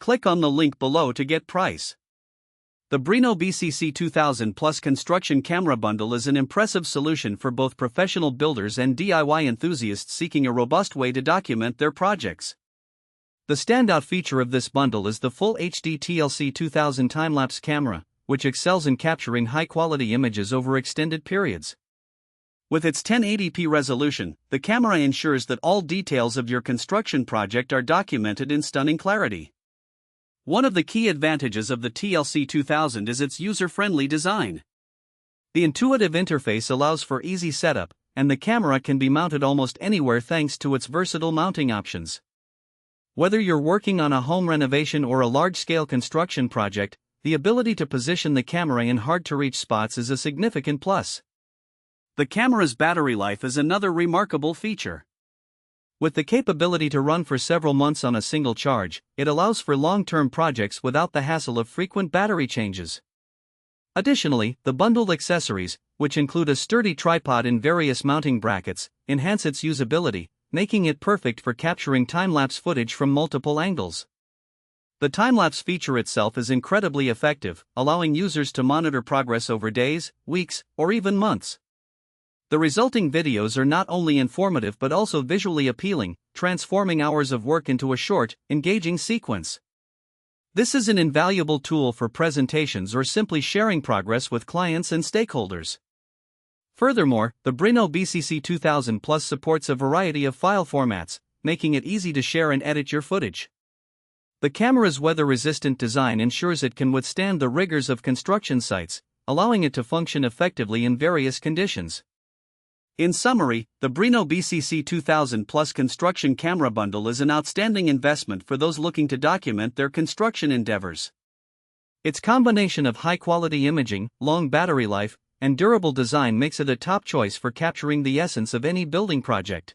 Click on the link below to get price. The Brinno BCC2000 Plus Construction Camera Bundle is an impressive solution for both professional builders and DIY enthusiasts seeking a robust way to document their projects. The standout feature of this bundle is the full HD TLC2000 time-lapse camera, which excels in capturing high-quality images over extended periods. With its 1080p resolution, the camera ensures that all details of your construction project are documented in stunning clarity. One of the key advantages of the TLC2000 is its user-friendly design. The intuitive interface allows for easy setup, and the camera can be mounted almost anywhere thanks to its versatile mounting options. Whether you're working on a home renovation or a large-scale construction project, the ability to position the camera in hard-to-reach spots is a significant plus. The camera's battery life is another remarkable feature. With the capability to run for several months on a single charge, it allows for long-term projects without the hassle of frequent battery changes. Additionally, the bundled accessories, which include a sturdy tripod and various mounting brackets, enhance its usability, making it perfect for capturing time-lapse footage from multiple angles. The time-lapse feature itself is incredibly effective, allowing users to monitor progress over days, weeks, or even months. The resulting videos are not only informative but also visually appealing, transforming hours of work into a short, engaging sequence. This is an invaluable tool for presentations or simply sharing progress with clients and stakeholders. Furthermore, the Brinno BCC2000 Plus supports a variety of file formats, making it easy to share and edit your footage. The camera's weather-resistant design ensures it can withstand the rigors of construction sites, allowing it to function effectively in various conditions. In summary, the Brinno BCC2000 Plus Construction Camera Bundle is an outstanding investment for those looking to document their construction endeavors. Its combination of high-quality imaging, long battery life, and durable design makes it a top choice for capturing the essence of any building project.